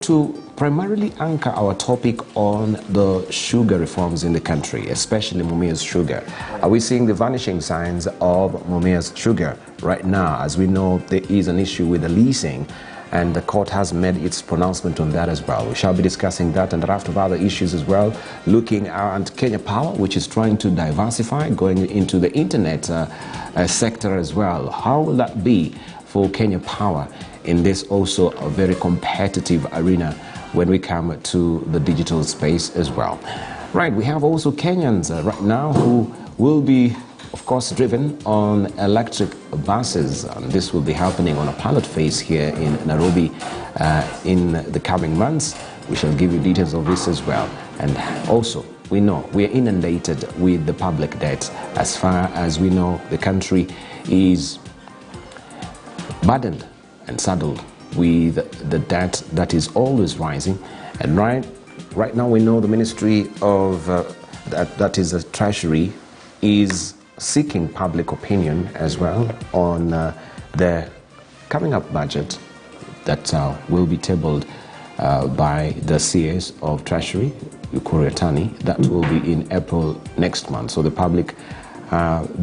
To primarily anchor our topic on the sugar reforms in the country, especially Mumia's sugar. Are we seeing the vanishing signs of Mumia's sugar right now? As we know, there is an issue with the leasing, and the court has made its pronouncement on that as well. We shall be discussing that and a raft of other issues as well, looking at Kenya Power, which is trying to diversify, going into the internet sector as well. How will that be for Kenya Power in this also a very competitive arena when we come to the digital space as well? Right, we have also Kenyans right now who will be, of course, driven on electric buses, and this will be happening on a pilot phase here in Nairobi in the coming months. We shall give you details of this as well. And also, we know we are inundated with the public debt. As far as we know, the country is burdened and saddled with the debt that is always rising. And right now we know the Ministry of that is the Treasury is seeking public opinion as well on the coming up budget that will be tabled by the CS of Treasury, Ukuri Atani. That will be in April next month. So the public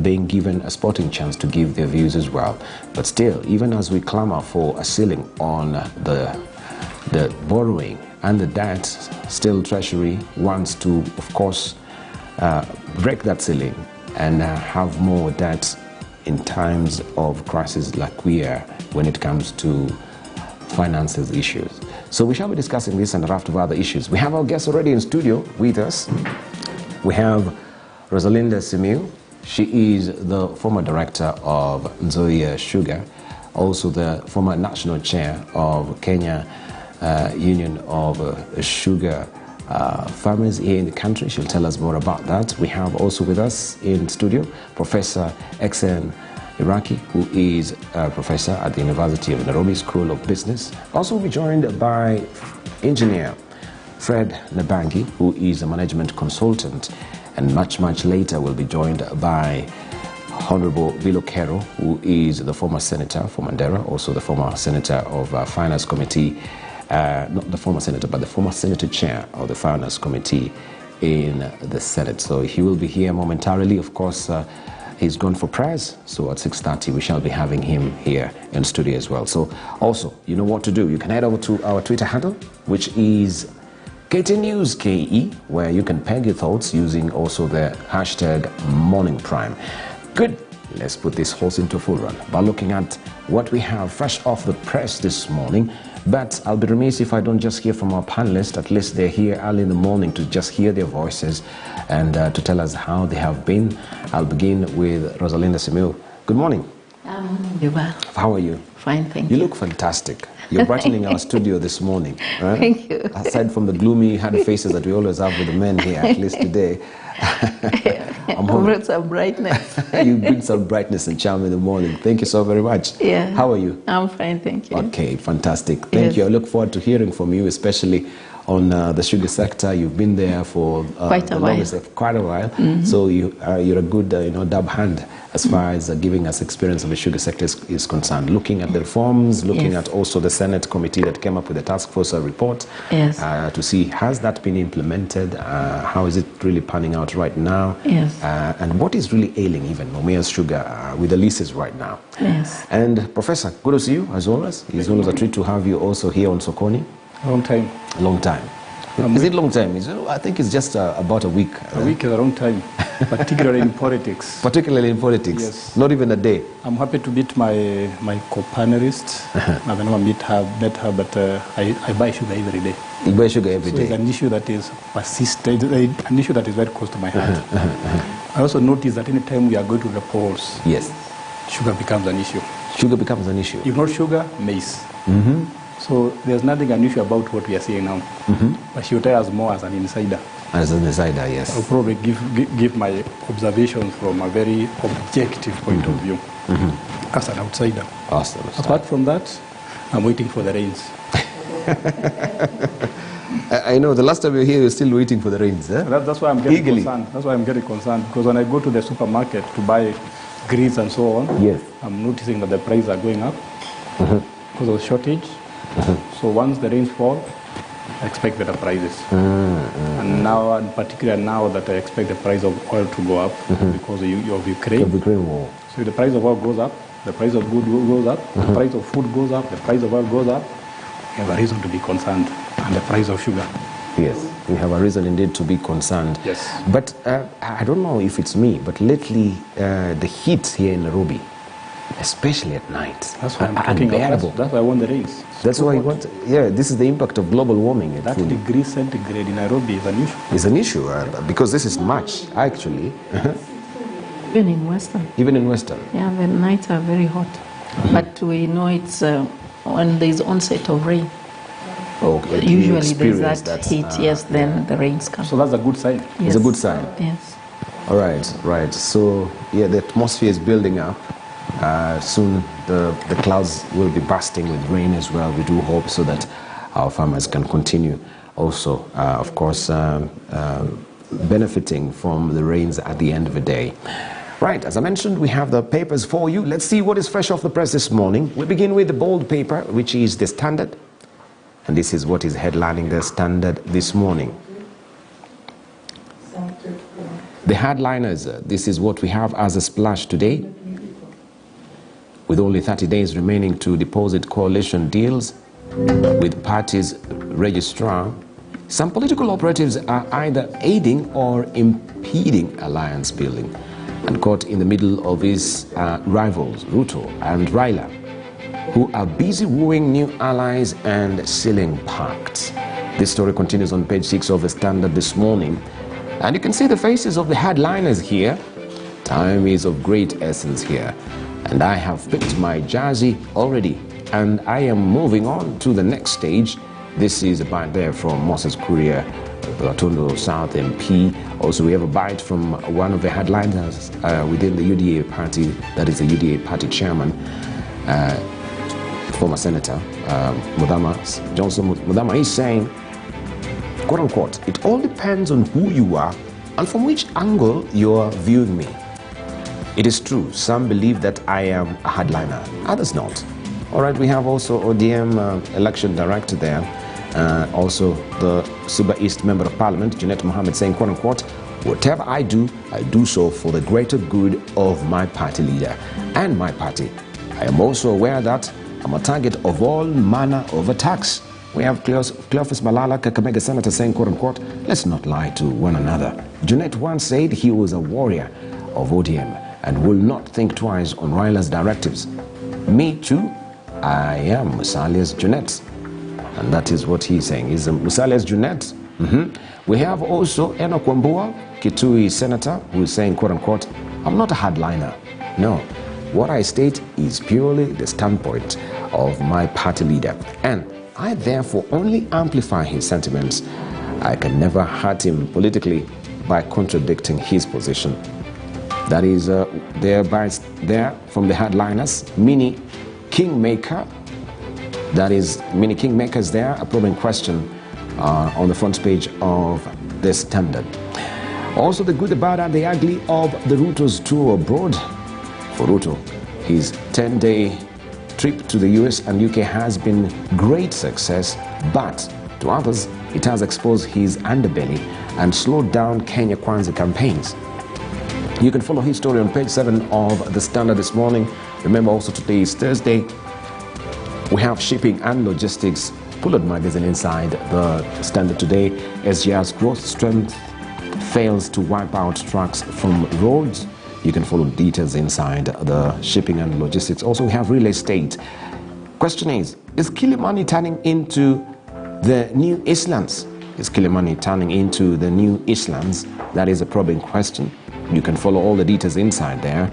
being given a sporting chance to give their views as well. But still, even as we clamor for a ceiling on the borrowing and the debt, still Treasury wants to, of course, break that ceiling and have more debt in times of crisis like we are when it comes to finances issues. So we shall be discussing this and a raft of other issues. We have our guests already in studio with us. We have Rosalinda Simiyu. She is the former director of Nzoia Sugar, also the former national chair of Kenya Union of Sugar Farmers here in the country. She'll tell us more about that. We have also with us in studio Professor Exen Iraki, who is a professor at the University of Nairobi School of Business. Also we'll be joined by engineer Fred Nabangi, who is a management consultant. And much later, we'll be joined by Honorable Bilo Kero, who is the former senator for Mandera, also the former senator of Finance Committee, not the former senator, but the former senator chair of the Finance Committee in the Senate. So he will be here momentarily. Of course, he's gone for prayers, so at 6:30 we shall be having him here in studio as well. So also, you know what to do. You can head over to our Twitter handle, which is KTN News KE, where you can peg your thoughts using also the hashtag Morning Prime. Good. Let's put this horse into full run by looking at what we have fresh off the press this morning. But I'll be remiss if I don't just hear from our panelists. At least they're here early in the morning to just hear their voices and to tell us how they have been. I'll begin with Rosalinda Simiyu. Good morning. How are you? Fine, thank you. You look fantastic. You're brightening our studio this morning. Right? Thank you. Aside from the gloomy, hard faces that we always have with the men here, at least today. I brought some brightness. You bring some brightness and charm in the morning. Thank you so very much. Yeah. How are you? I'm fine, thank you. Okay, fantastic. Thank you. I look forward to hearing from you, especially on the sugar sector. You've been there for quite a while. Quite a while. Mm-hmm. So you're a good dab hand as far as giving us experience of the sugar sector is concerned. Looking at the reforms, looking at also the Senate committee that came up with the task force report to see has that been implemented, how is it really panning out right now, and what is really ailing even Mumia's sugar with the leases right now. Yes. And Professor, good to see you as always. It's always a treat to have you also here on Sokoni. Long time. Long time. Is it long time? I think it's just about a week. A week is a long time, particularly in politics. Particularly in politics? Yes. Not even a day? I'm happy to meet my co-panelist. I've never met her, but I buy sugar every day. You buy sugar every day? It's an issue that is persistent, an issue that is very close to my heart. I also notice that any time we are going to the polls, sugar becomes an issue. Sugar becomes an issue? If not sugar, maize. So there's nothing unusual about what we are seeing now. But she will tell us more as an insider. As an insider, yes. I'll probably give my observations from a very objective point of view as an outsider. Awesome. Apart from that, I'm waiting for the rains. I know the last time you were here, you're still waiting for the rains. Eh? That's why I'm getting concerned. That's why I'm getting concerned, because when I go to the supermarket to buy greens and so on, I'm noticing that the prices are going up because of shortage. So once the rains fall, I expect better prices. And now, in particular, now that I expect the price of oil to go up because of Ukraine. The Ukraine war. So if the price of oil goes up, the price of good goes up, the price of food goes up, the price of oil goes up, we have a reason to be concerned. And the price of sugar. Yes, we have a reason indeed to be concerned. Yes. But I don't know if it's me, but lately the heat here in Nairobi, especially at night, that's why I'm talking unbearable. That's why I want the rains. That's why I want. Yeah, this is the impact of global warming. That degree centigrade in Nairobi is an issue. It's an issue because this is March, actually. Even in Western. Even in Western. Yeah, the nights are very hot. But we know it's when there's onset of rain. Okay. Usually there's that heat, yes, then the rains come. So that's a good sign. Yes. It's a good sign. Yes. All right, right. So, yeah, the atmosphere is building up. Soon the clouds will be bursting with rain as well. We do hope so that our farmers can continue also, of course, benefiting from the rains at the end of the day. Right, as I mentioned, we have the papers for you. Let's see what is fresh off the press this morning. We begin with the bold paper, which is The Standard. And this is what is headlining The Standard this morning. The headliners, this is what we have as a splash today. With only 30 days remaining to deposit coalition deals with parties' registrar, some political operatives are either aiding or impeding alliance building and caught in the middle of his rivals, Ruto and Raila, who are busy wooing new allies and sealing pacts. This story continues on page 6 of The Standard this morning. And you can see the faces of the headliners here. Time is of great essence here. And I have picked my jersey already. And I am moving on to the next stage. This is a bite there from Moses Courier, Latondo South MP. Also, we have a bite from one of the headliners within the UDA party, that is the UDA party chairman, former Senator Johnson Mudama. He's saying, quote unquote, it all depends on who you are and from which angle you're viewing me. It is true, some believe that I am a hardliner, others not. All right, we have also ODM election director there. Also the Suba East Member of Parliament, Junet Mohammed, saying, quote unquote, whatever I do so for the greater good of my party leader and my party. I am also aware that I'm a target of all manner of attacks. We have Cleophas Malala, Kakamega Senator, saying, quote unquote, let's not lie to one another. Junet once said he was a warrior of ODM and will not think twice on Raila's directives. Me too, I am Musalia's Junet. And that is what he's saying. He's a Musalia's Junet. We have also Enoch Wambua, Kitui Senator, who is saying, quote unquote, I'm not a hardliner. No, what I state is purely the standpoint of my party leader. And I therefore only amplify his sentiments. I can never hurt him politically by contradicting his position. That is there from the headliners. Mini Kingmaker. That is Mini Kingmakers there, a probing question on the front page of The Standard. Also the good, the bad and the ugly of the Ruto's tour abroad. For Ruto, his 10-day trip to the US and UK has been great success, but to others it has exposed his underbelly and slowed down Kenya Kwanza campaigns. You can follow his story on page 7 of The Standard this morning. Remember also today is Thursday. We have shipping and logistics pulled magazine inside The Standard today. SGR's growth strength fails to wipe out trucks from roads. You can follow details inside the shipping and logistics. Also, we have real estate. Question is Kilimani turning into the new Islands? Is Kilimani turning into the new Islands? That is a probing question. You can follow all the details inside there.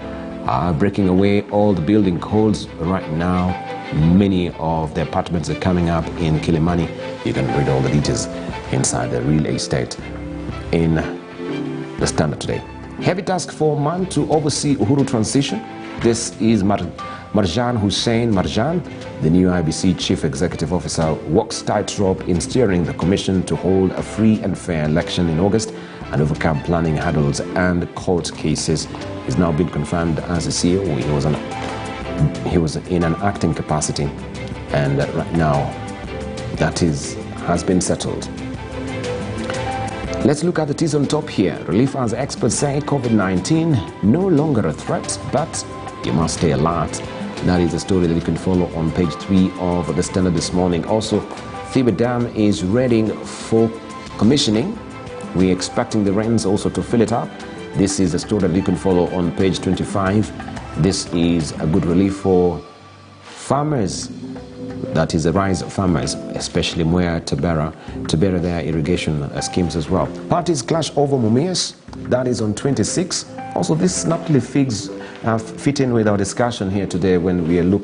Breaking away all the building codes right now. Many of the apartments are coming up in Kilimani. You can read all the details inside the real estate in The Standard today. Heavy task for man to oversee Uhuru transition. This is Marjan Hussein Marjan, the new IBC Chief Executive Officer, walks tightrope in steering the commission to hold a free and fair election in August and overcome planning hurdles and court cases. He's now been confirmed as a CEO. He was in an acting capacity, and right now that is has been settled. Let's look at the teas on top here. Relief as experts say COVID-19 no longer a threat, but you must stay alert. That is a story that you can follow on page 3 of the Standard this morning. Also, Thiba Dam is ready for commissioning. We're expecting the rains also to fill it up. This is a story that you can follow on page 25. This is a good relief for farmers. That is the rise of farmers, especially Mwea, Tabera, their irrigation schemes as well. Parties clash over Mumias. That is on 26. Also, this snaply figs fit in with our discussion here today when we are looking